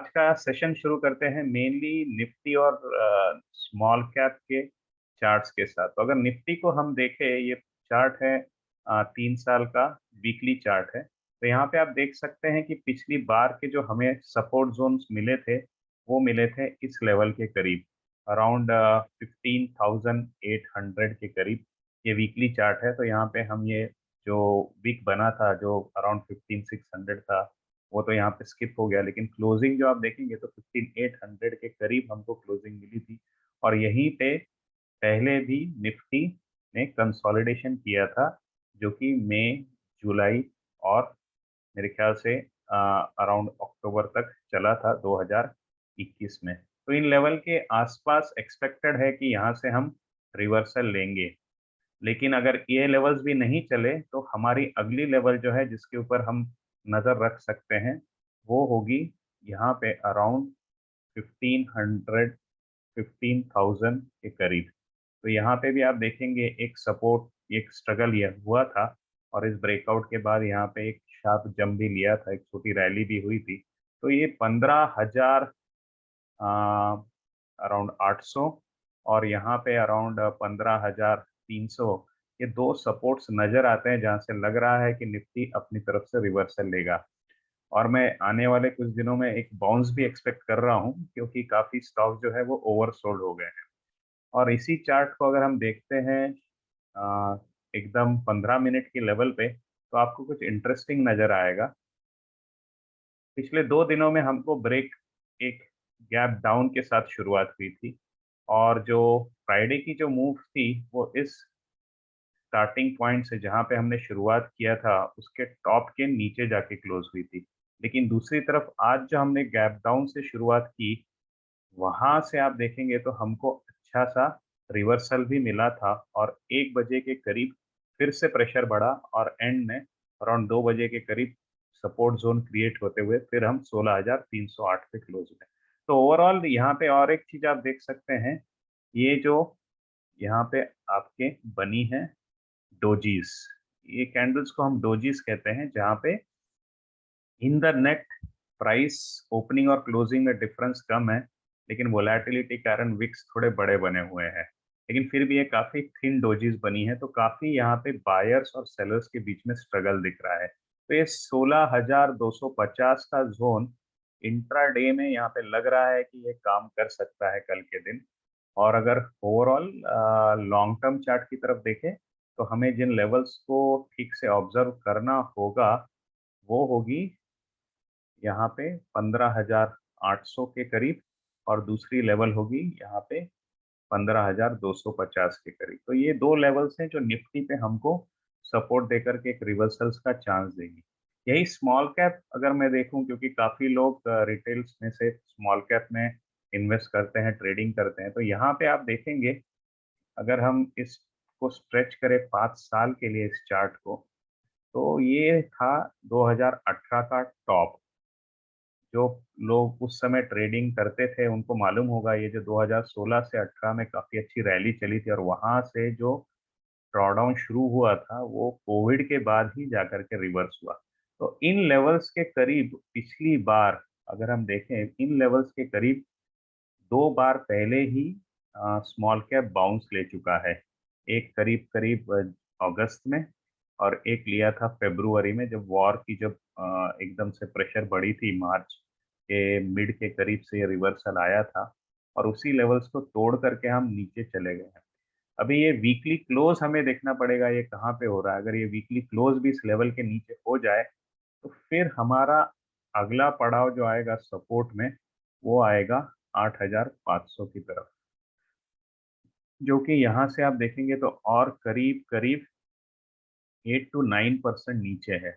आज का सेशन शुरू करते हैं मेनली निफ्टी और स्मॉल कैप के चार्ट्स के साथ। तो अगर निफ्टी को हम देखें, ये चार्ट है 3 साल का वीकली चार्ट है। तो यहाँ पे आप देख सकते हैं कि पिछली बार के जो हमें सपोर्ट जोन्स मिले थे वो मिले थे इस लेवल के करीब, अराउंड 15,800 के करीब। ये वीकली चार्ट है, तो यहाँ पे हम ये जो वीक बना था जो अराउंड 15,600 था वो तो यहाँ पे स्किप हो गया, लेकिन क्लोजिंग जो आप देखेंगे तो 15,800 के करीब हमको क्लोजिंग मिली थी। और यहीं पे पहले भी निफ्टी ने कंसोलिडेशन किया था, जो कि मई, जुलाई और मेरे ख्याल से अराउंड अक्टूबर तक चला था 2021 में। तो इन लेवल के आसपास एक्सपेक्टेड है कि यहाँ से हम रिवर्सल लेंगे। लेकिन अगर ये लेवल्स भी नहीं चले तो हमारी अगली लेवल जो है जिसके ऊपर हम नज़र रख सकते हैं वो होगी यहाँ पे अराउंड 1500, 15,000 के करीब। तो यहाँ पे भी आप देखेंगे एक सपोर्ट, एक स्ट्रगल ये हुआ था और इस ब्रेकआउट के बाद यहाँ पे एक शार्प जंप भी लिया था, एक छोटी रैली भी हुई थी। तो ये 15,000 अराउंड 800 और यहाँ पे अराउंड 15,300, ये दो सपोर्ट्स नजर आते हैं जहाँ से लग रहा है कि निफ्टी अपनी तरफ से रिवर्सल लेगा। और मैं आने वाले कुछ दिनों में एक बाउंस भी एक्सपेक्ट कर रहा हूँ, क्योंकि काफी स्टॉक जो है वो ओवरसोल्ड हो गए हैं। और इसी चार्ट को अगर हम देखते हैं अ, एकदम 15 मिनट की लेवल पे, तो आपको कुछ इंटरेस्टिंग नजर आएगा। पिछले 2 दिनों में हमको ब्रेक, एक गैप डाउन के साथ शुरुआत हुई थी, और जो फ्राइडे की जो मूव थी वो इस स्टार्टिंग पॉइंट से जहाँ पे हमने शुरुआत किया था उसके टॉप के नीचे जाके क्लोज हुई थी। लेकिन दूसरी तरफ आज जो हमने गैप डाउन से शुरुआत की, वहां से आप देखेंगे तो हमको अच्छा सा रिवर्सल भी मिला था, और 1 बजे के करीब फिर से प्रेशर बढ़ा और एंड में अराउंड 2 बजे के करीब सपोर्ट जोन क्रिएट होते हुए फिर हम 16,308 पे क्लोज हुए। तो ओवरऑल यहाँ पे और एक चीज आप देख सकते हैं, ये जो यहाँ पे आपके बनी है डोजीज, ये कैंडल्स को हम डोजीज कहते हैं, जहाँ पे in the net price opening और क्लोजिंग में डिफरेंस कम है, लेकिन वोलेटिलिटी कारण विक्स थोड़े बड़े बने हुए हैं। लेकिन फिर भी ये काफी थिन डोजीज बनी है, तो काफी यहाँ पे बायर्स और सेलर्स के बीच में स्ट्रगल दिख रहा है। तो ये 16,250 का जोन इंट्रा डे में यहाँ पे लग रहा है कि ये काम कर सकता है कल के दिन। और अगर ओवरऑल लॉन्ग टर्म चार्ट की तरफ देखें, तो हमें जिन लेवल्स को ठीक से ऑब्जर्व करना होगा वो होगी यहाँ पे 15,800 के करीब, और दूसरी लेवल होगी यहाँ पे 15,250 के करीब। तो ये दो लेवल्स हैं जो निफ्टी पे हमको सपोर्ट देकर के एक रिवर्सल्स का चांस देंगी। यही स्मॉल कैप अगर मैं देखूं, क्योंकि काफी लोग रिटेल्स में से स्मॉल कैप में इन्वेस्ट करते हैं, ट्रेडिंग करते हैं, तो यहाँ पे आप देखेंगे अगर हम इसको स्ट्रेच करें 5 साल के लिए इस चार्ट को, तो ये था 2018 का टॉप। जो लोग उस समय ट्रेडिंग करते थे उनको मालूम होगा, ये जो 2016 से 18 में काफी अच्छी रैली चली थी, और वहां से जो ड्रॉडाउन शुरू हुआ था वो कोविड के बाद ही जाकर के रिवर्स हुआ। तो इन लेवल्स के करीब पिछली बार अगर हम देखें, इन लेवल्स के करीब 2 बार पहले ही स्मॉल कैप बाउंस ले चुका है। एक करीब करीब अगस्त में, और एक लिया था फरवरी में, जब वॉर की जब एकदम से प्रेशर बढ़ी थी, मार्च के मिड के करीब से ये रिवर्सल आया था, और उसी लेवल्स को तोड़ करके हम नीचे चले गए हैं। अभी ये वीकली क्लोज हमें देखना पड़ेगा ये कहाँ पे हो रहा है। अगर ये वीकली क्लोज भी इस लेवल के नीचे हो जाए, तो फिर हमारा अगला पड़ाव जो आएगा सपोर्ट में वो आएगा 8,500 की तरफ, जो कि यहाँ से आप देखेंगे तो और करीब करीब 8 to 9% नीचे है।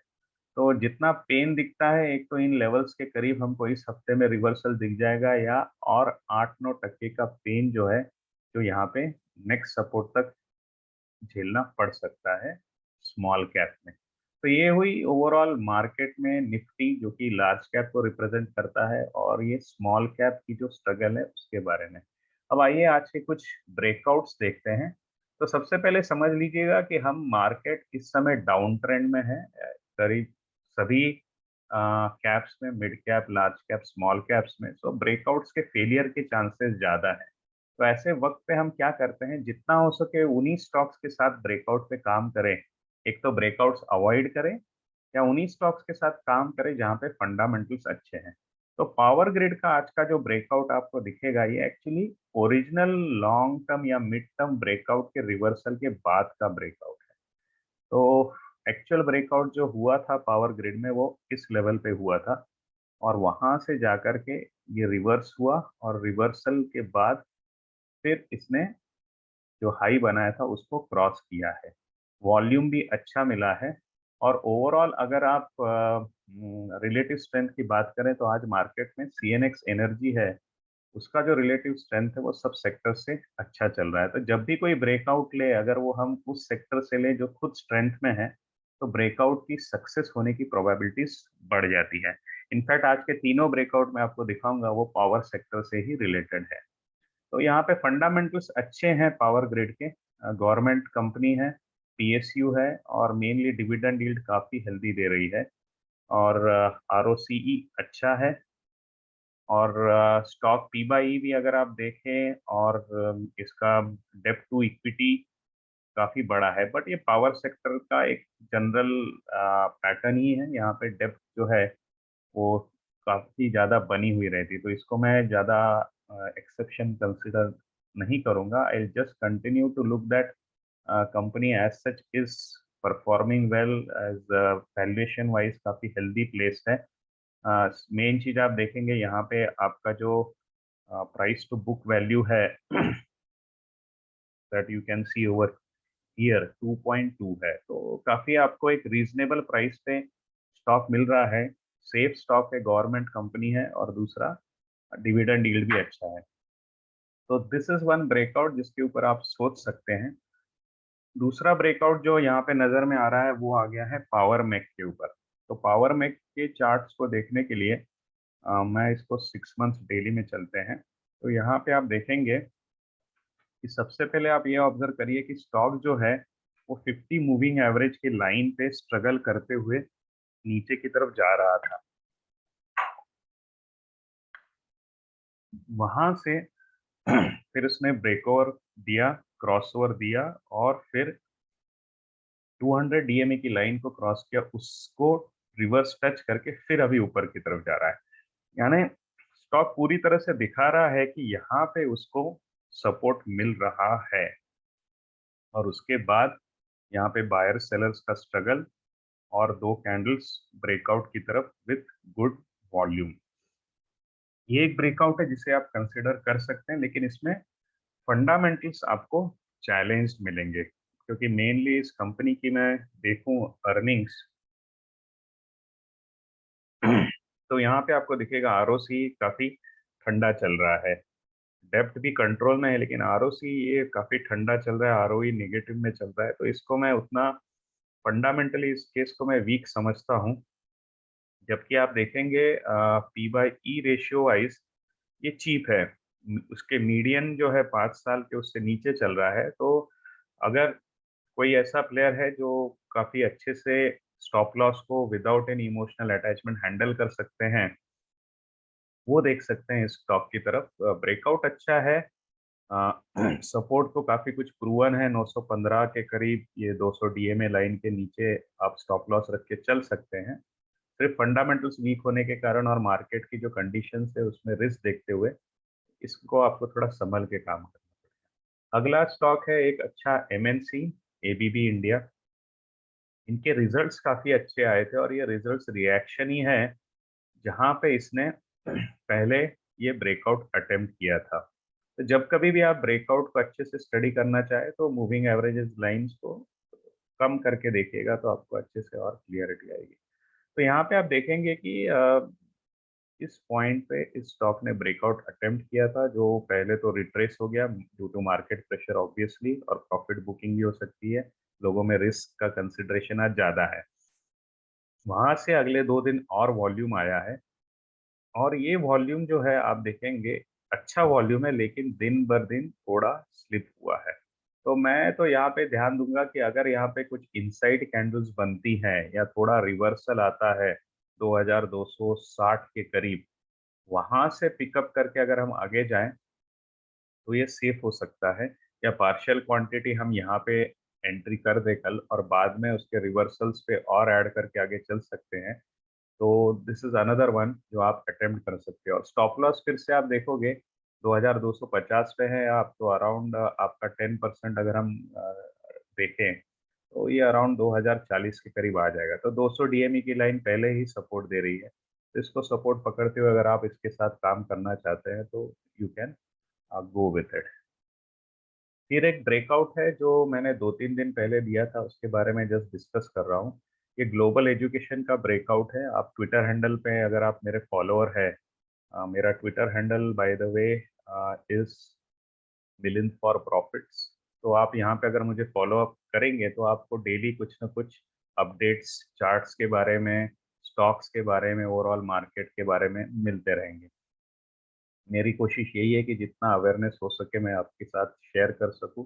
तो जितना पेन दिखता है, एक तो इन लेवल्स के करीब हमको इस हफ्ते में रिवर्सल दिख जाएगा, या और 8-9% का पेन जो है, जो यहाँ पे नेक्स्ट सपोर्ट तक झेलना पड़ सकता है स्मॉल कैप में। तो ये हुई ओवरऑल मार्केट में निफ्टी, जो कि लार्ज कैप को रिप्रेजेंट करता है, और ये स्मॉल कैप की जो स्ट्रगल है उसके बारे में। अब आइए आज के कुछ ब्रेकआउट्स देखते हैं। तो सबसे पहले समझ लीजिएगा कि हम मार्केट इस समय डाउन ट्रेंड में है। करीब सभी कैप्स में, mid cap, large cap, small caps में, सो ब्रेकआउट्स के फेलियर के चांसेस ज़्यादा है। तो ऐसे वक्त पे हम क्या करते हैं, जितना हो सके उन्हीं स्टॉक्स के साथ ब्रेकआउट पे काम करें। एक तो ब्रेकआउट्स अवॉइड करें, या उन्हीं स्टॉक्स के साथ काम करें जहाँ पे फंडामेंटल्स अच्छे हैं। तो पावर ग्रिड का आज का जो ब्रेकआउट आपको दिखेगा, ये एक्चुअली ओरिजिनल लॉन्ग टर्म या मिड टर्म ब्रेकआउट के रिवर्सल के बाद का ब्रेकआउट है। तो एक्चुअल ब्रेकआउट जो हुआ था पावर ग्रिड में, वो इस लेवल पे हुआ था, और वहां से जाकर के ये रिवर्स हुआ, और रिवर्सल के बाद फिर इसने जो हाई बनाया था उसको क्रॉस किया है। वॉल्यूम भी अच्छा मिला है, और ओवरऑल अगर आप रिलेटिव स्ट्रेंथ की बात करें तो आज मार्केट में सीएनएक्स एनर्जी है, उसका जो रिलेटिव स्ट्रेंथ है वो सब सेक्टर से अच्छा चल रहा है। तो जब भी कोई ब्रेकआउट ले, अगर वो हम उस सेक्टर से ले जो खुद स्ट्रेंथ में है, तो ब्रेकआउट की सक्सेस होने की प्रोबेबिलिटीज बढ़ जाती है। इनफैक्ट आज के तीनों ब्रेकआउट मैं आपको दिखाऊंगा वो पावर सेक्टर से ही रिलेटेड है। तो यहाँ पे फंडामेंटल्स अच्छे हैं पावर ग्रिड के। गवर्नमेंट कंपनी है, पीएसयू है, और मेनली डिविडेंड यील्ड काफी हेल्दी दे रही है, और आरओसीई अच्छा है, और स्टॉक पी बाई ई भी अगर आप देखें, और इसका डेप्ट टू इक्विटी काफी बड़ा है। बट ये पावर सेक्टर का एक जनरल पैटर्न ही है, यहाँ पे डेप्ट जो है वो काफी ज्यादा बनी हुई रहती है, तो इसको मैं ज्यादा एक्सेप्शन कंसिडर नहीं करूंगा। I just continue to look that company as such is performing well, as valuation wise काफी हेल्दी प्लेस है। मेन चीज आप देखेंगे यहाँ पे आपका जो प्राइस टू बुक वैल्यू है that you can see over here 2.2 है, तो काफी आपको एक रीजनेबल प्राइस पे स्टॉक मिल रहा है। सेफ स्टॉक है, गवर्नमेंट कंपनी है, और दूसरा डिविडेंड यील्ड भी अच्छा है। तो दिस इज वन ब्रेकआउट जिसके ऊपर आप सोच सकते हैं। दूसरा ब्रेकआउट जो यहाँ पे नजर में आ रहा है वो आ गया है पावर मैक के ऊपर। तो पावर मैक के चार्ट्स को देखने के लिए मैं इसको 6 मंथ्स डेली में चलते हैं। तो यहाँ पे आप देखेंगे कि सबसे पहले आप ये ऑब्जर्व करिए कि स्टॉक जो है वो 50 मूविंग एवरेज की लाइन पे स्ट्रगल करते हुए नीचे की तरफ जा रहा था। वहां से फिर उसने ब्रेकओवर दिया, क्रॉसओवर दिया, और फिर 200 डीएमए की लाइन को क्रॉस किया, उसको रिवर्स टच करके फिर अभी ऊपर की तरफ जा रहा है। यानी स्टॉक पूरी तरह से दिखा रहा है कि यहाँ पे उसको सपोर्ट मिल रहा है, और उसके बाद यहाँ पे बायर सेलर्स का स्ट्रगल, और दो कैंडल्स ब्रेकआउट की तरफ विथ गुड वॉल्यूम। ये एक ब्रेकआउट है जिसे आप कंसिडर कर सकते हैं, लेकिन इसमें फंडामेंटल्स आपको चैलेंज मिलेंगे, क्योंकि मेनली इस कंपनी की मैं देखूं अर्निंग्स तो यहाँ पे आपको दिखेगा आरओसी काफी ठंडा चल रहा है। डेप्थ भी कंट्रोल में है, लेकिन आरओसी ये काफी ठंडा चल रहा है, आरओई नेगेटिव में चल रहा है। तो इसको मैं उतना फंडामेंटली इस केस को मैं वीक समझता हूँ। जबकि आप देखेंगे P by E ratio wise ये चीप है। उसके मीडियन जो है 5 साल के उससे नीचे चल रहा है। तो अगर कोई ऐसा प्लेयर है जो काफी अच्छे से स्टॉप लॉस को without any emotional attachment handle कर सकते हैं, वो देख सकते हैं इस स्टॉक की तरफ। ब्रेकआउट अच्छा है, सपोर्ट तो काफी कुछ प्रूवन है, 915 के करीब, ये 200 डीएमए लाइन के नीचे आप स्टॉप लॉस रख के चल सकते हैं। सिर्फ फंडामेंटल्स वीक होने के कारण और मार्केट की जो कंडीशंस है उसमें रिस्क देखते हुए इसको आपको थोड़ा संभल के काम करना है। अगला स्टॉक है एक अच्छा एमएनसी, एबीबी इंडिया। इनके रिजल्ट्स काफी अच्छे आए थे, और ये रिजल्ट्स रिएक्शन ही है जहां पे इसने पहले ये ब्रेकआउट अटेम्प्ट किया था। तो जब कभी भी आप ब्रेकआउट को अच्छे से स्टडी करना चाहे तो मूविंग एवरेजेस लाइंस को कम करके देखिएगा, तो आपको अच्छे से और क्लियरिटी आएगी। तो यहाँ पे आप देखेंगे कि इस पॉइंट पे इस स्टॉक ने ब्रेकआउट अटेम्प्ट किया था, जो पहले तो रिट्रेस हो गया due to market pressure obviously, और प्रॉफिट बुकिंग भी हो सकती है, लोगों में रिस्क का कंसिडरेशन आज ज्यादा है। वहां से अगले 2 दिन और वॉल्यूम आया है, और ये वॉल्यूम जो है आप देखेंगे अच्छा वॉल्यूम है, लेकिन दिन बर दिन थोड़ा स्लिप हुआ है। तो मैं तो यहाँ पे ध्यान दूंगा कि अगर यहाँ पे कुछ इनसाइड कैंडल्स बनती हैं या थोड़ा रिवर्सल आता है 2260 के करीब, वहाँ से पिकअप करके अगर हम आगे जाएँ, तो ये सेफ हो सकता है, या पार्शियल क्वांटिटी हम यहाँ पे एंट्री कर दें कल और बाद में उसके रिवर्सल्स पे और ऐड करके आगे चल सकते हैं। तो दिस इज़ अनदर वन जो आप अटेम्प्ट कर सकते हो, और स्टॉप लॉस फिर से आप देखोगे 2250 पे है आप, तो अराउंड आपका 10% अगर हम देखें, तो ये अराउंड 2040 के करीब आ जाएगा। तो 200 डीएमई की लाइन पहले ही सपोर्ट दे रही है। तो इसको सपोर्ट पकड़ते हुए अगर आप इसके साथ काम करना चाहते हैं, तो you can go with it. फिर एक ब्रेकआउट है जो मैंने 2-3 दिन पहले दिया था, उसके बारे में जस्ट डिस्कस कर रहा हूँ। ये ग्लोबल एजुकेशन का ब्रेकआउट है। आप ट्विटर हैंडल पे अगर आप मेरे फॉलोअर हैं, मेरा Twitter handle by the way is Milind for profits. तो आप यहाँ पे अगर मुझे फॉलो अप करेंगे, तो आपको डेली कुछ ना कुछ अपडेट्स, चार्ट्स के बारे में, स्टॉक्स के बारे में, ओवरऑल मार्केट के बारे में मिलते रहेंगे। मेरी कोशिश यही है कि जितना अवेयरनेस हो सके मैं आपके साथ शेयर कर सकूं,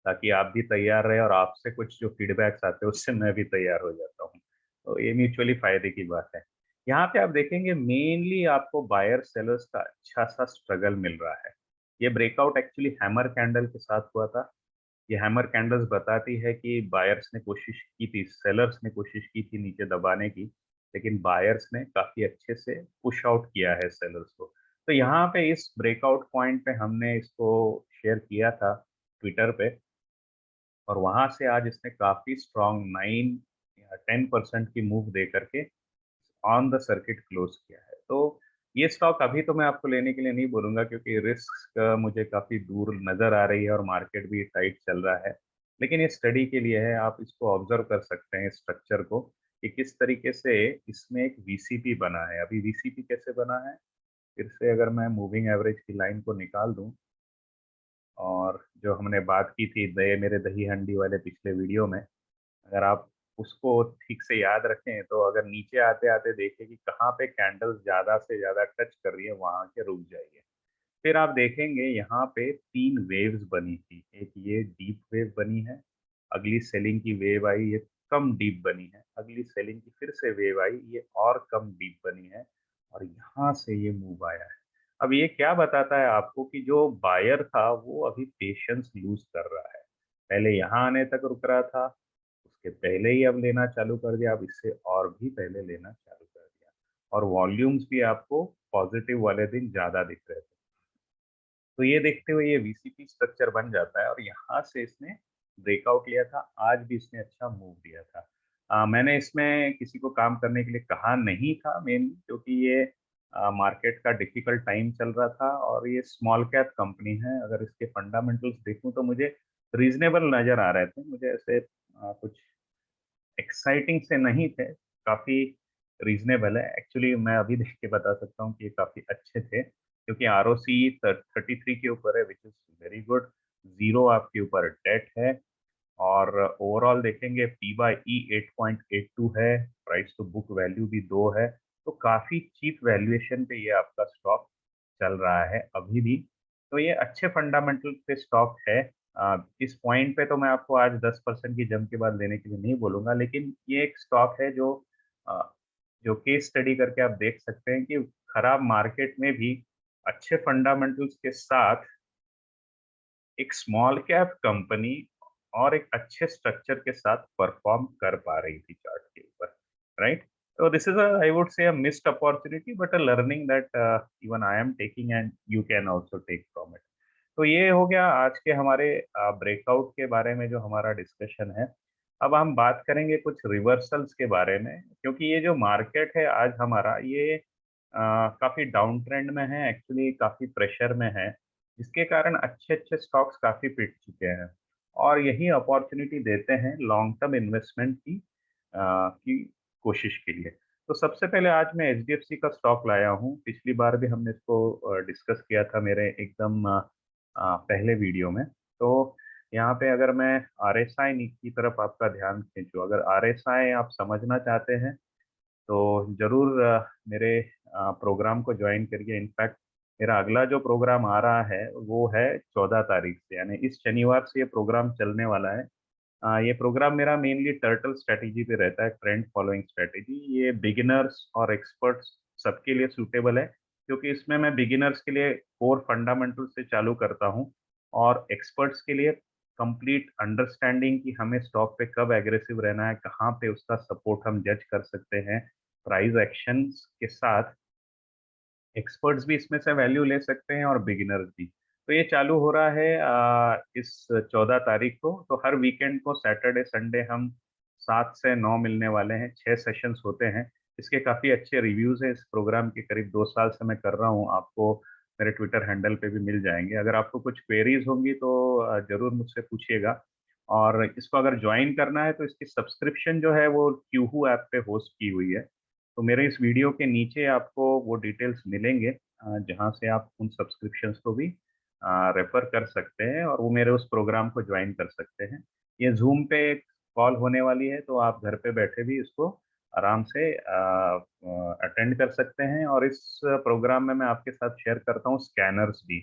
ताकि आप भी तैयार रहे और आपसे कुछ जो फीडबैक्स आते हैं उससे मैं भी तैयार हो जाता हूं। तो ये म्यूचुअली फायदे की बात है। यहाँ पे आप देखेंगे मेनली आपको बायर सेलर्स का अच्छा सा स्ट्रगल मिल रहा है। ये ब्रेकआउट एक्चुअली हैमर कैंडल के साथ हुआ था। ये हैमर कैंडल्स बताती है कि बायर्स ने कोशिश की थी, सेलर्स ने कोशिश की थी नीचे दबाने की, लेकिन बायर्स ने काफ़ी अच्छे से पुश आउट किया है सेलर्स को। तो यहाँ पे इस ब्रेकआउट पॉइंट पे हमने इसको शेयर किया था ट्विटर पे, और वहाँ से आज इसने काफ़ी स्ट्रॉन्ग 9 या 10% की मूव दे करके ऑन द सर्किट क्लोज किया है। तो ये स्टॉक अभी तो मैं आपको लेने के लिए नहीं बोलूँगा, क्योंकि रिस्क मुझे काफ़ी दूर नज़र आ रही है और मार्केट भी टाइट चल रहा है। लेकिन ये स्टडी के लिए है, आप इसको ऑब्ज़र्व कर सकते हैं स्ट्रक्चर को, कि किस तरीके से इसमें एक वीसीपी बना है। अभी वीसीपी कैसे बना है? फिर से अगर मैं मूविंग एवरेज की लाइन को निकाल दूँ, और जो हमने बात की थी दही मेरे दही हंडी वाले पिछले वीडियो में, अगर आप उसको ठीक से याद रखें, तो अगर नीचे आते-आते देखें कि कहाँ पे कैंडल्स ज़्यादा से ज़्यादा टच कर रही है, वहाँ के रुक जाइए। फिर आप देखेंगे यहाँ पे 3 वेव्स बनी थी। एक ये डीप वेव बनी है, अगली सेलिंग की वेव आई, ये कम डीप बनी है। अगली सेलिंग की फिर से वेव आई, ये और कम डीप बनी है, और यहाँ से ये मूव आया है। अब ये क्या बताता है आपको कि जो बायर था वो अभी पेशेंस लूज़ कर रहा है। पहले यहाँ आने तक रुक रहा था, उसके पहले ही अब लेना चालू कर दिया, अब इससे और भी पहले लेना चालू कर दिया। और वॉल्यूम्स भी आपको पॉजिटिव वाले दिन ज़्यादा दिख रहे थे। तो ये देखते हुए ये वीसीपी स्ट्रक्चर बन जाता है, और यहाँ से इसने ब्रेकआउट लिया था। आज भी इसने अच्छा मूव दिया था। मैंने इसमें किसी को काम करने के लिए कहा नहीं था, मेनली क्योंकि ये मार्केट का डिफिकल्ट टाइम चल रहा था, और ये स्मॉल कैप कंपनी है। अगर इसके फंडामेंटल्स देखूं तो मुझे रीजनेबल नज़र आ रहे थे। मुझे ऐसे कुछ एक्साइटिंग से नहीं थे, काफ़ी रीज़नेबल है। एक्चुअली मैं अभी देख के बता सकता हूँ कि ये काफ़ी अच्छे थे, क्योंकि आरओसी 33 के ऊपर है, व्हिच इज़ वेरी गुड। 0 आपके ऊपर डेट है, और ओवरऑल देखेंगे पी बाय ई 8.82 है, प्राइस टू बुक वैल्यू भी 2 है। तो काफ़ी चीप वैल्यूएशन पे ये आपका स्टॉक चल रहा है अभी भी। तो ये अच्छे फंडामेंटल पे स्टॉक है। इस पॉइंट पे तो मैं आपको आज 10% की जंप के बाद लेने के लिए नहीं बोलूँगा, लेकिन ये एक स्टॉक है जो अ, जो केस स्टडी करके आप देख सकते हैं कि खराब मार्केट में भी अच्छे फंडामेंटल्स के साथ एक स्मॉल कैप कंपनी और एक अच्छे स्ट्रक्चर के साथ परफॉर्म कर पा रही थी चार्ट के ऊपर, राइट? तो this is I would say missed opportunity, but a learning that even I am taking and you can also take from it. तो ये हो गया आज के हमारे ब्रेकआउट के बारे में जो हमारा डिस्कशन है। अब हम बात करेंगे कुछ रिवर्सल्स के बारे में, क्योंकि ये जो मार्केट है आज हमारा, ये काफ़ी डाउन ट्रेंड में है, एक्चुअली काफ़ी प्रेशर में है, जिसके कारण अच्छे-अच्छे स्टॉक्स काफ़ी पिट चुके हैं, और यही अपॉर्चुनिटी देते हैं लॉन्ग टर्म इन्वेस्टमेंट की कोशिश के लिए। तो सबसे पहले आज मैं एचडीएफसी का स्टॉक लाया हूँ। पिछली बार भी हमने इसको डिस्कस किया था मेरे एकदम पहले वीडियो में। तो यहाँ पे अगर मैं आरएसआई की तरफ आपका ध्यान खींचूँ, अगर आरएसआई आप समझना चाहते हैं, तो ज़रूर मेरे प्रोग्राम को जॉइन करिए। इनफैक्ट मेरा अगला जो प्रोग्राम आ रहा है वो है 14 तारीख से, यानी इस शनिवार से ये प्रोग्राम चलने वाला है। ये प्रोग्राम मेरा मेनली टर्टल स्ट्रेटेजी पे रहता है, ट्रेंड फॉलोइंग स्ट्रेटेजी। ये बिगिनर्स और एक्सपर्ट्स सबके लिए सूटेबल है, क्योंकि इसमें मैं बिगिनर्स के लिए कोर फंडामेंटल से चालू करता हूँ और एक्सपर्ट्स के लिए कंप्लीट अंडरस्टैंडिंग कि हमें स्टॉक पे कब एग्रेसिव रहना है, कहाँ पे उसका सपोर्ट हम जज कर सकते हैं, प्राइस एक्शंस के साथ एक्सपर्ट्स भी इसमें से वैल्यू ले सकते हैं और बिगिनर्स भी। तो ये चालू हो रहा है इस 14 तारीख को। तो हर वीकेंड को सैटरडे संडे हम 7 से 9 मिलने वाले हैं, 6 सेशंस होते हैं। इसके काफ़ी अच्छे रिव्यूज़ हैं। इस प्रोग्राम के करीब 2 साल से मैं कर रहा हूँ। आपको मेरे ट्विटर हैंडल पे भी मिल जाएंगे। अगर आपको कुछ क्वेरीज होंगी तो ज़रूर मुझसे पूछिएगा। और इसको अगर ज्वाइन करना है तो इसकी सब्सक्रिप्शन जो है वो क्यूहू ऐप पे होस्ट की हुई है। तो मेरे इस वीडियो के नीचे आपको वो डिटेल्स मिलेंगे, जहाँ से आप उन सब्सक्रिप्शंस को भी रेफर कर सकते हैं और वो मेरे उस प्रोग्राम को ज्वाइन कर सकते हैं। ये ज़ूम पे कॉल होने वाली है, तो आप घर पे बैठे भी इसको आराम से अटेंड कर सकते हैं। और इस प्रोग्राम में मैं आपके साथ शेयर करता हूँ स्कैनर्स भी।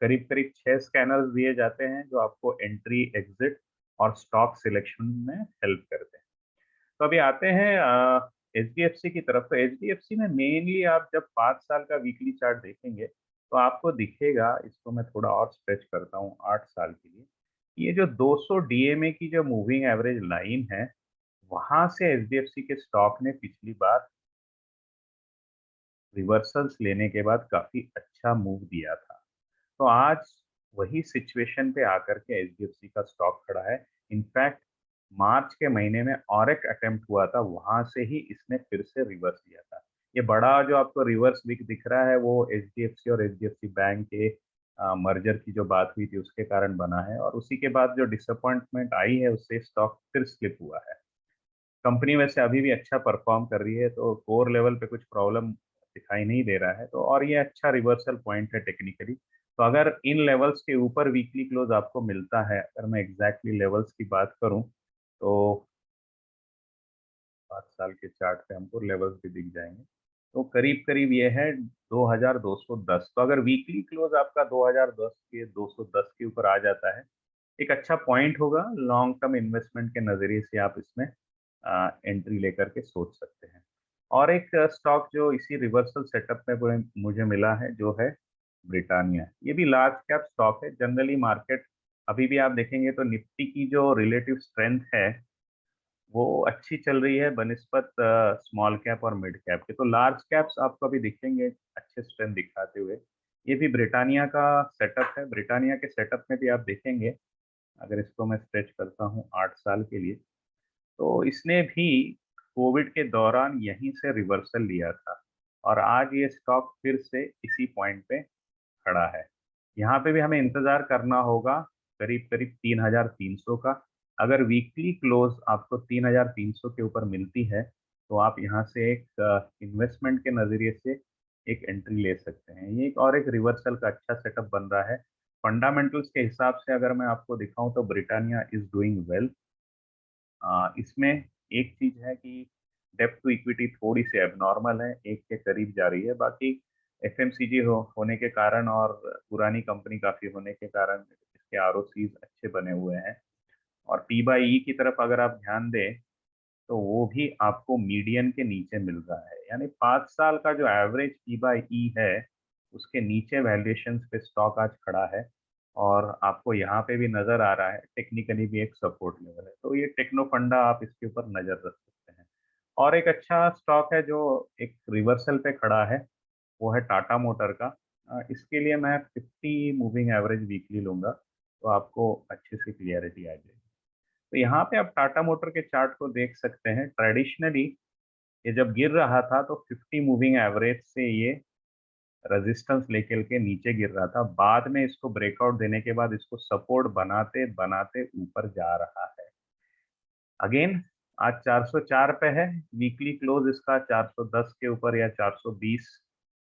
करीब-करीब 6 स्कैनर्स दिए जाते हैं, जो आपको एंट्री, एग्ज़िट और स्टॉक सिलेक्शन में हेल्प करते हैं। तो अभी आते हैं एचडीएफसी की तरफ। तो एचडीएफसी में मेनली आप जब 5 साल का वीकली चार्ट देखेंगे, तो आपको दिखेगा, इसको मैं थोड़ा और स्ट्रेच करता हूँ 8 साल के लिए। ये जो 200 डीएमए की जो मूविंग एवरेज लाइन है, वहाँ से एचडीएफसी के स्टॉक ने पिछली बार रिवर्सल्स लेने के बाद काफ़ी अच्छा मूव दिया था। तो आज वही सिचुएशन पे आकर के एचडीएफसी का स्टॉक खड़ा है। इनफैक्ट मार्च के महीने में और एक अटेम्प्ट हुआ था, वहाँ से ही इसने फिर से रिवर्स लिया था। ये बड़ा जो आपको रिवर्स वीक दिख रहा है, वो एचडीएफसी और एचडीएफसी बैंक के मर्जर की जो बात हुई थी उसके कारण बना है, और उसी के बाद जो डिसअपॉइंटमेंट आई है उससे स्टॉक फिर स्लिप हुआ है। कंपनी वैसे अभी भी अच्छा परफॉर्म कर रही है, तो कोर लेवल पे कुछ प्रॉब्लम दिखाई नहीं दे रहा है। तो और ये अच्छा रिवर्सल पॉइंट है टेक्निकली। तो अगर इन लेवल्स के ऊपर वीकली क्लोज आपको मिलता है, अगर मैं एग्जैक्टली लेवल्स की बात करूं, तो 5 साल के चार्ट पे हमको लेवल्स भी दिख जाएंगे। तो करीब-करीब ये है 2210। तो अगर वीकली क्लोज आपका 2010 के 210 के ऊपर आ जाता है, एक अच्छा पॉइंट होगा। लॉन्ग टर्म इन्वेस्टमेंट के नज़रिए से आप इसमें एंट्री लेकर के सोच सकते हैं। और एक स्टॉक जो इसी रिवर्सल सेटअप में मुझे मिला है, जो है ब्रिटानिया। ये भी लार्ज कैप स्टॉक है। जनरली मार्केट अभी भी आप देखेंगे तो निफ्टी की जो रिलेटिव स्ट्रेंथ है, वो अच्छी चल रही है बनिस्बत स्मॉल कैप और मिड कैप के। तो लार्ज कैप्स आपको अभी दिखेंगे अच्छे स्ट्रेंथ दिखाते हुए। ये भी ब्रिटानिया का सेटअप है। ब्रिटानिया के सेटअप में भी आप देखेंगे, अगर इसको मैं स्ट्रेच करता हूँ 8 साल के लिए, तो इसने भी कोविड के दौरान यहीं से रिवर्सल लिया था और आज ये स्टॉक फिर से इसी पॉइंट पे खड़ा है। यहाँ पे भी हमें इंतज़ार करना होगा करीब-करीब 3,300 का। अगर वीकली क्लोज़ आपको 3,300 के ऊपर मिलती है, तो आप यहाँ से एक इन्वेस्टमेंट के नज़रिए से एक एंट्री ले सकते हैं। ये एक और एक रिवर्सल का अच्छा सेटअप बन रहा है। फंडामेंटल्स के हिसाब से अगर मैं आपको दिखाऊँ तो ब्रिटानिया इज़ डूइंग वेल। इसमें एक चीज़ है कि डेब्ट टू इक्विटी थोड़ी-सी एबनॉर्मल है, 1 के करीब जा रही है। बाकी एफएमसीजी होने के कारण और पुरानी कंपनी काफ़ी होने के कारण इसके आरओसीज़ अच्छे बने हुए हैं। और पी बाई ई की तरफ अगर आप ध्यान दें, तो वो भी आपको मीडियन के नीचे मिल रहा है। यानी 5 साल का जो एवरेज पी बाई ई है, उसके नीचे वैल्यूएशंस पे स्टॉक आज खड़ा है। और आपको यहाँ पे भी नज़र आ रहा है, टेक्निकली भी एक सपोर्ट लेवल है। तो ये टेक्नो फंडा, आप इसके ऊपर नज़र रख सकते हैं। और एक अच्छा स्टॉक है जो एक रिवर्सल पे खड़ा है, वो है टाटा मोटर का। इसके लिए मैं 50 मूविंग एवरेज वीकली लूँगा, तो आपको अच्छे से क्लियरिटी आ जाएगी। तो यहाँ पे आप टाटा मोटर के चार्ट को देख सकते हैं। ट्रेडिशनली ये जब गिर रहा था तो 50 मूविंग एवरेज से ये रेजिस्टेंस लेकर के नीचे गिर रहा था। बाद में इसको ब्रेकआउट देने के बाद इसको सपोर्ट बनाते-बनाते ऊपर जा रहा है। अगेन आज 404 पे है। वीकली क्लोज इसका 410 के ऊपर या 420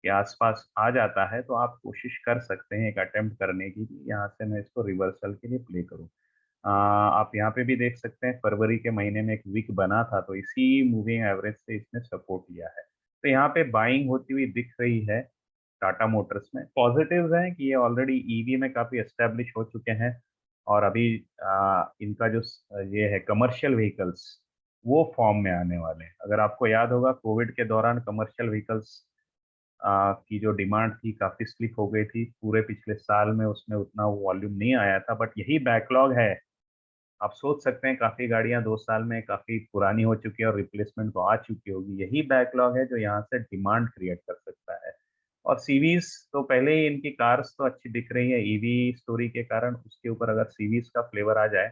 के आसपास आ जाता है, तो आप कोशिश कर सकते हैं एक अटेम्प्ट करने की कि यहाँ से मैं इसको रिवर्सल के लिए प्ले करूँ। आप यहाँ पे भी देख सकते हैं फरवरी के महीने में एक वीक बना था, तो इसी मूविंग एवरेज से इसने सपोर्ट लिया है। तो यहाँ पे बाइंग होती हुई दिख रही है टाटा मोटर्स में। पॉजिटिव्स हैं कि ये ऑलरेडी ईवी में काफ़ी एस्टेब्लिश हो चुके हैं और अभी इनका जो ये है कमर्शियल व्हीकल्स, वो फॉर्म में आने वाले हैं। अगर आपको याद होगा, कोविड के दौरान कमर्शियल व्हीकल्स की जो डिमांड थी काफ़ी स्लिप हो गई थी। पूरे पिछले साल में उसमें उतना वॉल्यूम नहीं आया था, बट यही बैकलॉग है। आप सोच सकते हैं काफ़ी गाड़ियां 2 साल में काफ़ी पुरानी हो चुकी है और रिप्लेसमेंट को आ चुकी होगी। यही बैकलॉग है जो यहाँ से डिमांड क्रिएट कर सकता है। और सीवीज तो पहले ही, इनकी कार्स तो अच्छी दिख रही है ईवी स्टोरी के कारण, उसके ऊपर अगर सीवीज का फ्लेवर आ जाए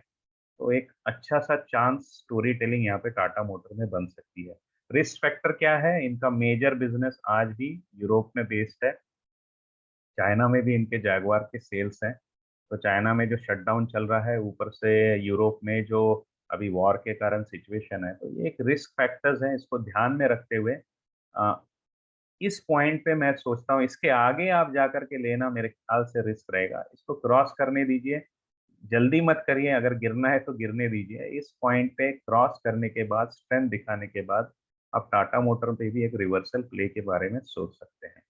तो एक अच्छा सा चांस स्टोरी टेलिंग यहाँ पे टाटा मोटर में बन सकती है। रिस्क फैक्टर क्या है? इनका मेजर बिजनेस आज भी यूरोप में बेस्ड है। चाइना में भी इनके जैगवार के सेल्स हैं। तो चाइना में जो शटडाउन चल रहा है, ऊपर से यूरोप में जो अभी वॉर के कारण सिचुएशन है, तो ये एक रिस्क फैक्टर्स हैं। इसको ध्यान में रखते हुए अ, इस पॉइंट पे मैं सोचता हूँ इसके आगे आप जाकर के लेना मेरे ख्याल से रिस्क रहेगा। इसको क्रॉस करने दीजिए, जल्दी मत करिए। अगर गिरना है तो गिरने दीजिए। इस पॉइंट पे क्रॉस करने के बाद, स्ट्रेंथ दिखाने के बाद, आप टाटा मोटर पे भी एक रिवर्सल प्ले के बारे में सोच सकते हैं।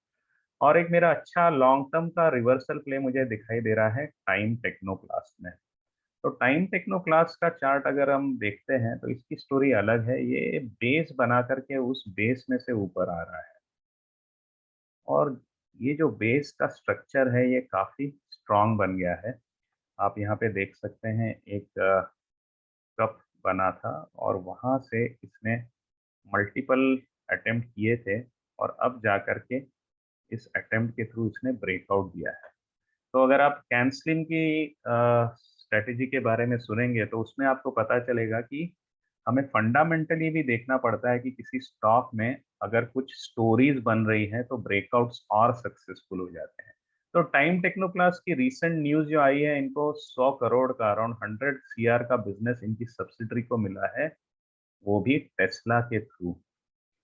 और एक मेरा अच्छा लॉन्ग टर्म का रिवर्सल प्ले मुझे दिखाई दे रहा है टाइम टेक्नोप्लास्ट में। तो टाइम टेक्नोप्लास्ट का चार्ट अगर हम देखते हैं तो इसकी स्टोरी अलग है। ये बेस बना करके उस बेस में से ऊपर आ रहा है, और ये जो बेस का स्ट्रक्चर है ये काफ़ी स्ट्रांग बन गया है। आप यहाँ पे देख सकते हैं एक कप बना था, और वहाँ से इसने मल्टीपल अटेम्प्ट किए थे, और अब जा करके इस अटेम्प्ट के थ्रू इसने ब्रेकआउट दिया है। तो अगर आप कैंसलिंग की स्ट्रेटेजी के बारे में सुनेंगे तो उसमें आपको पता चलेगा कि हमें फंडामेंटली भी देखना पड़ता है कि किसी स्टॉक में अगर कुछ स्टोरीज बन रही हैं तो ब्रेकआउट्स और सक्सेसफुल हो जाते हैं। तो टाइम टेक्नोप्लास की रीसेंट न्यूज जो आई है, इनको 100 करोड़ का, अराउंड 100 सीआर का बिजनेस इनकी सब्सिडरी को मिला है, वो भी टेस्ला के थ्रू,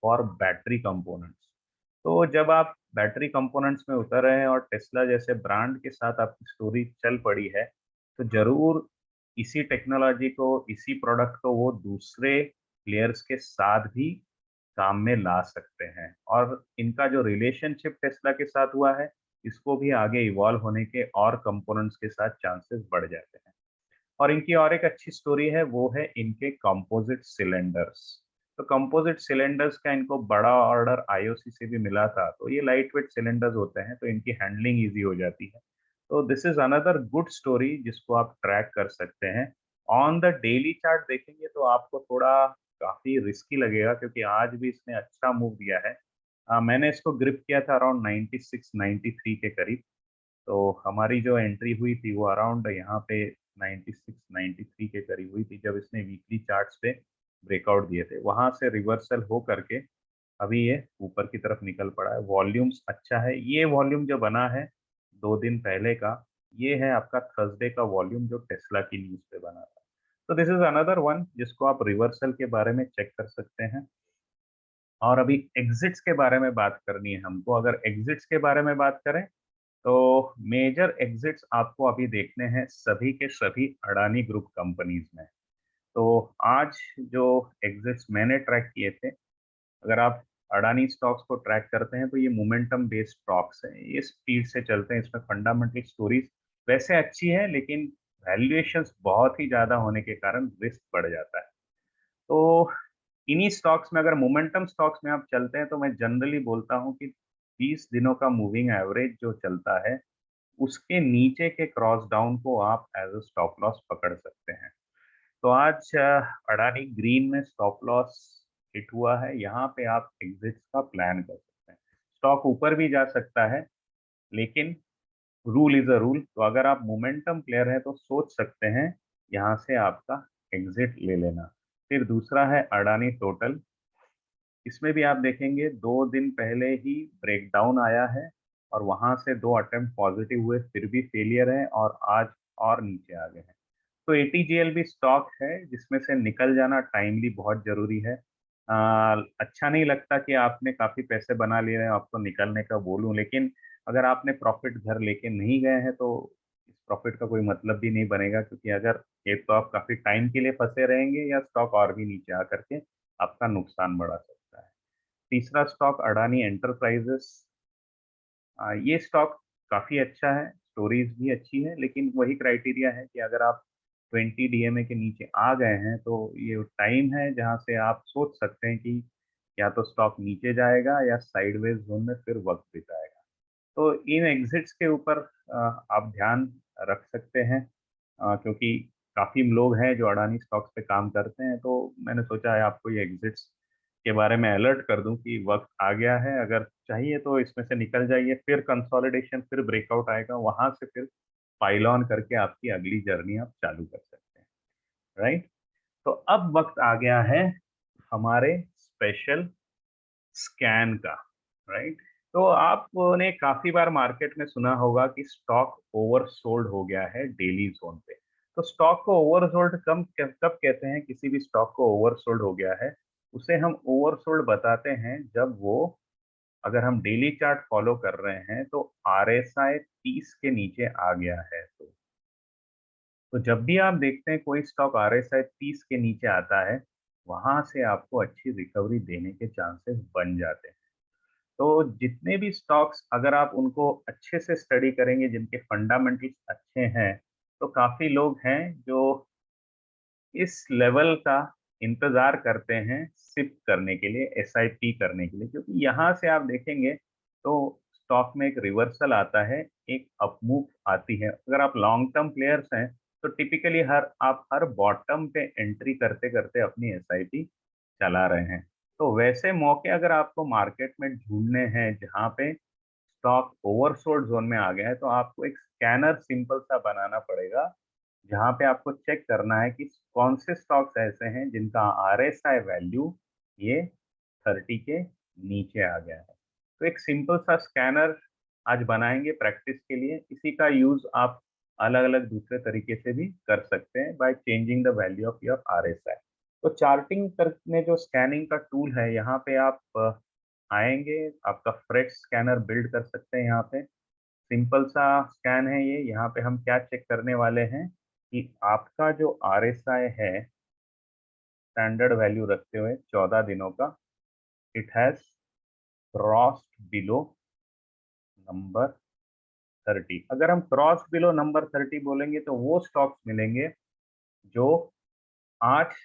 फॉर बैटरी कंपोनेंट्स। तो जब आप बैटरी कंपोनेंट्स में उतर रहे हैं और टेस्ला जैसे ब्रांड के साथ आपकी स्टोरी चल पड़ी है, तो जरूर इसी टेक्नोलॉजी को, इसी प्रोडक्ट को वो दूसरे प्लेयर्स के साथ भी काम में ला सकते हैं। और इनका जो रिलेशनशिप टेस्ला के साथ हुआ है, इसको भी आगे इवॉल्व होने के और कंपोनेंट्स के साथ चांसेस बढ़ जाते हैं। और इनकी और एक अच्छी स्टोरी है, वो है इनके कंपोजिट सिलेंडर्स। तो कंपोजिट सिलेंडर्स का इनको बड़ा ऑर्डर आईओसी से भी मिला था। तो ये लाइट वेट सिलेंडर्स होते हैं, तो इनकी हैंडलिंग इजी हो जाती है। तो this is another good story जिसको आप ट्रैक कर सकते हैं। ऑन द डेली चार्ट देखेंगे तो आपको थोड़ा काफी रिस्की लगेगा, क्योंकि आज भी इसने अच्छा मूव दिया है। मैंने इसको ग्रिप किया था अराउंड 96 93 के करीब। तो हमारी जो एंट्री हुई थी वो अराउंड यहाँ पे 96 93 के करीब हुई थी, जब इसने वीकली चार्ट्स पे ब्रेकआउट दिए थे। वहां से रिवर्सल हो करके अभी ये ऊपर की तरफ निकल पड़ा है। वॉल्यूम्स अच्छा है। ये वॉल्यूम जो बना है 2 दिन पहले का, ये है आपका थर्सडे का वॉल्यूम जो टेस्ला की न्यूज पे बना था। तो दिस इज अनदर वन जिसको आप रिवर्सल के बारे में चेक कर सकते हैं। और अभी एग्जिट्स के बारे में बात करनी है हमको। अगर एग्जिट्स के बारे में बात करें तो मेजर एग्जिट्स आपको अभी देखने हैं सभी के सभी अडानी ग्रुप कंपनीज में। तो आज जो एग्जिट्स मैंने ट्रैक किए थे, अगर आप अडानी स्टॉक्स को ट्रैक करते हैं तो ये मोमेंटम बेस्ड स्टॉक्स हैं, ये स्पीड से चलते हैं। इसमें फंडामेंटल स्टोरीज वैसे अच्छी है, लेकिन वैल्यूएशंस बहुत ही ज़्यादा होने के कारण रिस्क बढ़ जाता है। तो इन्हीं स्टॉक्स में, अगर मोमेंटम स्टॉक्स में आप चलते हैं, तो मैं जनरली बोलता हूँ कि 20 दिनों का मूविंग एवरेज जो चलता है, उसके नीचे के क्रॉस डाउन को आप एज अ स्टॉप लॉस पकड़ सकते हैं। तो आज अडानी ग्रीन में स्टॉप लॉस हिट हुआ है। यहाँ पे आप एग्जिट का प्लान कर सकते हैं। स्टॉक ऊपर भी जा सकता है, लेकिन रूल इज अ रूल। तो अगर आप मोमेंटम प्लेयर हैं तो सोच सकते हैं यहाँ से आपका एग्जिट ले लेना। फिर दूसरा है अडानी टोटल। इसमें भी आप देखेंगे 2 दिन पहले ही ब्रेकडाउन आया है, और वहां से 2 अटेम्प्ट पॉजिटिव हुए, फिर भी फेलियर है, और आज और नीचे आ गए हैं। तो एटीजीएल भी स्टॉक है जिसमें से निकल जाना टाइमली बहुत जरूरी है। अच्छा नहीं लगता कि आपने काफी पैसे बना लिए हैं, आपको निकलने का बोलूं, लेकिन अगर आपने प्रॉफिट घर लेके नहीं गए हैं तो इस प्रॉफिट का कोई मतलब भी नहीं बनेगा, क्योंकि अगर एक तो आप काफी टाइम के लिए फंसे रहेंगे, या स्टॉक और भी नीचे आ करके आपका नुकसान बढ़ा सकता है। तीसरा स्टॉक अडानी एंटरप्राइजेस। ये स्टॉक काफी अच्छा है। स्टोरीज भी अच्छी है, लेकिन वही क्राइटेरिया है कि अगर आप 20 डीएमए के नीचे आ गए हैं तो ये टाइम है जहां से आप सोच सकते हैं कि या तो स्टॉक नीचे जाएगा या साइडवेज जोन में फिर वक्त बिताएगा। तो इन एग्जिट्स के ऊपर आप ध्यान रख सकते हैं, क्योंकि काफ़ी लोग हैं जो अडानी स्टॉक्स पे काम करते हैं, तो मैंने सोचा है आपको ये एग्जिट्स के बारे में अलर्ट कर दूं कि वक्त आ गया है, अगर चाहिए तो इसमें से निकल जाइए, फिर कंसोलिडेशन, फिर ब्रेकआउट आएगा, वहां से फिर पाइल ऑन करके आपकी अगली जर्नी आप चालू कर सकते हैं। राइट। तो अब वक्त आ गया है हमारे स्पेशल स्कैन का। राइट। तो आपने काफी बार मार्केट में सुना होगा कि स्टॉक ओवरसोल्ड हो गया है डेली जोन पे। तो स्टॉक को ओवरसोल्ड कब कहते हैं, किसी भी स्टॉक को ओवरसोल्ड हो गया है उसे हम ओवरसोल्ड बताते हैं जब वो, अगर हम डेली चार्ट फॉलो कर रहे हैं तो आरएसआई 30 के नीचे आ गया है। तो जब भी आप देखते हैं कोई स्टॉक आरएसआई 30 के नीचे आता है, वहां से आपको अच्छी रिकवरी देने के चांसेस बन जाते हैं। तो जितने भी स्टॉक्स अगर आप उनको अच्छे से स्टडी करेंगे, जिनके फंडामेंटल्स अच्छे हैं, तो काफी लोग हैं जो इस लेवल का इंतजार करते हैं सिप करने के लिए, एसआईपी करने के लिए, क्योंकि यहाँ से आप देखेंगे तो स्टॉक में एक रिवर्सल आता है, एक अपमूव आती है। अगर आप लॉन्ग टर्म प्लेयर्स हैं तो टिपिकली आप हर बॉटम पे एंट्री करते करते अपनी एसआईपी चला रहे हैं। तो वैसे मौके अगर आपको मार्केट में ढूंढने हैं जहाँ पे स्टॉक ओवरसोल्ड जोन में आ गया है, तो आपको एक स्कैनर सिंपल सा बनाना पड़ेगा, जहाँ पे आपको चेक करना है कि कौन से स्टॉक्स ऐसे हैं जिनका आरएसआई वैल्यू ये 30 के नीचे आ गया है। तो एक सिंपल सा स्कैनर आज बनाएंगे प्रैक्टिस के लिए। इसी का यूज आप अलग अलग दूसरे तरीके से भी कर सकते हैं by changing the value of your RSI. तो चार्टिंग करने जो स्कैनिंग का टूल है, यहाँ पे आप आएंगे, आपका फ्रेश स्कैनर बिल्ड कर सकते हैं। यहाँ पे सिंपल सा स्कैन है ये। यहाँ पे हम क्या चेक करने वाले हैं कि आपका जो आरएसआई है, स्टैंडर्ड वैल्यू रखते हुए 14 दिनों का, it has crossed below number 30। अगर हम क्रॉस बिलो नंबर 30 बोलेंगे तो वो स्टॉक्स मिलेंगे जो आज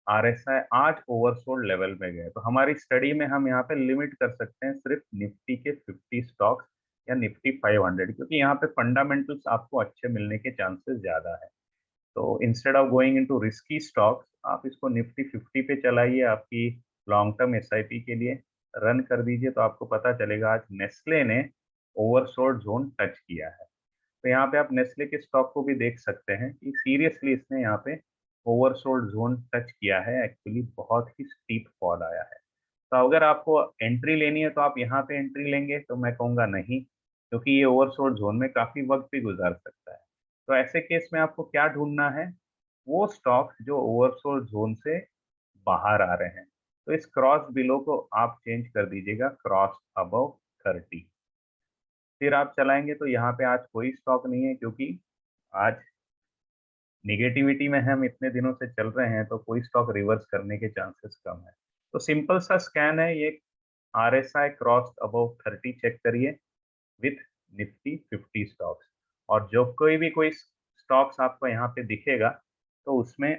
आरएसआई आज ओवरसोल्ड लेवल में गए। तो हमारी स्टडी में हम यहाँ पे लिमिट कर सकते हैं सिर्फ निफ्टी के 50 स्टॉक्स या निफ्टी 500, क्योंकि यहाँ पे फंडामेंटल्स आपको अच्छे मिलने के चांसेस ज्यादा है। तो instead of going into risky stocks, आप इसको निफ्टी 50 पे चलाइए, आपकी लॉन्ग टर्म एसआईपी के लिए रन कर दीजिए, तो आपको पता चलेगा आज नेस्ले ने ओवरसोल्ड जोन टच किया है। तो यहाँ पे आप नेस्ले के स्टॉक को भी देख सकते हैं कि सीरियसली इसने यहाँ पे ओवरसोल्ड जोन टच किया है। एक्चुअली बहुत ही स्टीप फॉल आया है। तो अगर आपको एंट्री लेनी है तो आप यहाँ पे एंट्री लेंगे, तो मैं कहूँगा नहीं, क्योंकि ये ओवरसोल्ड जोन में काफी वक्त भी गुजार सकता है। तो ऐसे केस में आपको क्या ढूंढना है, वो स्टॉक जो ओवरसोल्ड जोन से बाहर आ रहे हैं। तो इस क्रॉस बिलो को आप चेंज कर दीजिएगा क्रॉस अबव 30। फिर आप चलाएंगे तो यहाँ पे आज कोई स्टॉक नहीं है, क्योंकि आज निगेटिविटी में हम इतने दिनों से चल रहे हैं, तो कोई स्टॉक रिवर्स करने के चांसेस कम है। तो सिंपल सा स्कैन है ये, आरएसआई क्रॉस अबव 30 चेक करिए विथ निफ्टी 50 स्टॉक्स, और जो कोई स्टॉक्स आपको यहाँ पे दिखेगा तो उसमें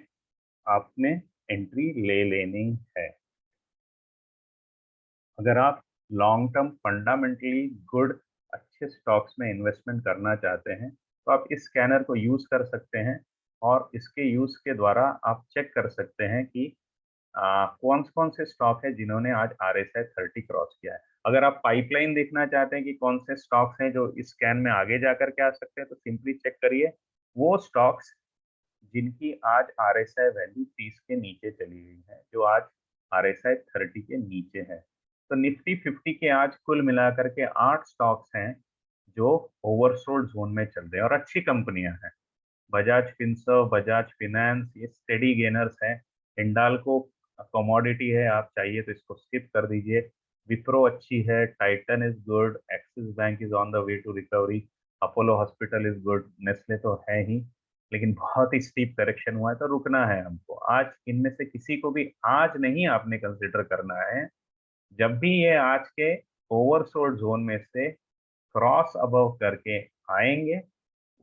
आपने एंट्री ले लेनी है। अगर आप लॉन्ग टर्म फंडामेंटली गुड अच्छे स्टॉक्स में इन्वेस्टमेंट करना चाहते हैं, तो आप इस स्कैनर को यूज कर सकते हैं, और इसके यूज के द्वारा आप चेक कर सकते हैं कि कौन कौन से स्टॉक है जिन्होंने आज आरएसआई 30 क्रॉस किया है। अगर आप पाइपलाइन देखना चाहते हैं कि कौन से स्टॉक्स हैं जो इस स्कैन में आगे जाकर के आ सकते हैं, तो सिंपली चेक करिए वो स्टॉक्स जिनकी आज आरएसआई वैल्यू 30 के नीचे चली गई है, जो आज आरएसआई 30 के नीचे है। तो निफ्टी 50 के आज कुल मिलाकर के 8 स्टॉक्स हैं जो ओवरसोल्ड जोन में चल रहे हैं, और अच्छी कंपनियां हैं। बजाज फिनसर्व, बजाज फिनेंस, ये स्टेडी गेनर्स हैं। हिंडाल्को कमोडिटी है, आप चाहिए तो इसको स्किप कर दीजिए। विप्रो अच्छी है, Titan is good, Axis Bank is on the way to recovery, Apollo Hospital is good, Nestle तो है ही, लेकिन बहुत ही स्टीप करेक्शन हुआ है तो रुकना है हमको। आज इनमें से किसी को भी आज नहीं आपने कंसिडर करना है। जब भी ये आज के ओवरसोल्ड जोन में से क्रॉस अबव करके आएँगे,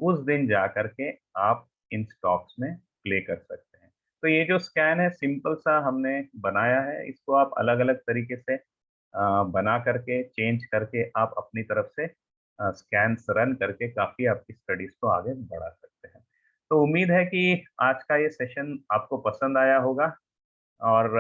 उस दिन जा कर के आप इन स्टॉक्स में प्ले कर सकते हैं। तो ये जो स्कैन है सिंपल सा हमने बनाया है, इसको आप अलग-अलग तरीके से बना करके, चेंज करके आप अपनी तरफ से स्कैन्स रन करके काफ़ी आपकी स्टडीज़ को आगे बढ़ा सकते हैं। तो उम्मीद है कि आज का ये सेशन आपको पसंद आया होगा और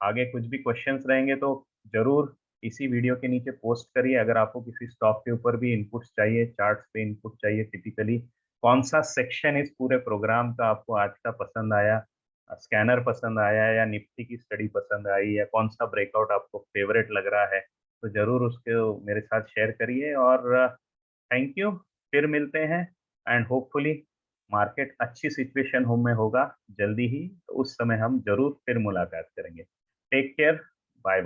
आगे कुछ भी क्वेश्चंस रहेंगे तो ज़रूर इसी वीडियो के नीचे पोस्ट करिए। अगर आपको किसी स्टॉक के ऊपर भी इनपुट्स चाहिए, चार्ट्स पे इनपुट चाहिए टिपिकली, कौन-सा सेक्शन इस पूरे प्रोग्राम का आपको आज का पसंद आया, स्कैनर पसंद आया या निफ्टी की स्टडी पसंद आई या कौन-सा ब्रेकआउट आपको फेवरेट लग रहा है, तो ज़रूर उसको मेरे साथ शेयर करिए और थैंक यू। फिर मिलते हैं एंड होपफुली मार्केट अच्छी सिचुएशन हो में होगा जल्दी ही, तो उस समय हम ज़रूर फिर मुलाकात करेंगे। Take care, bye-bye.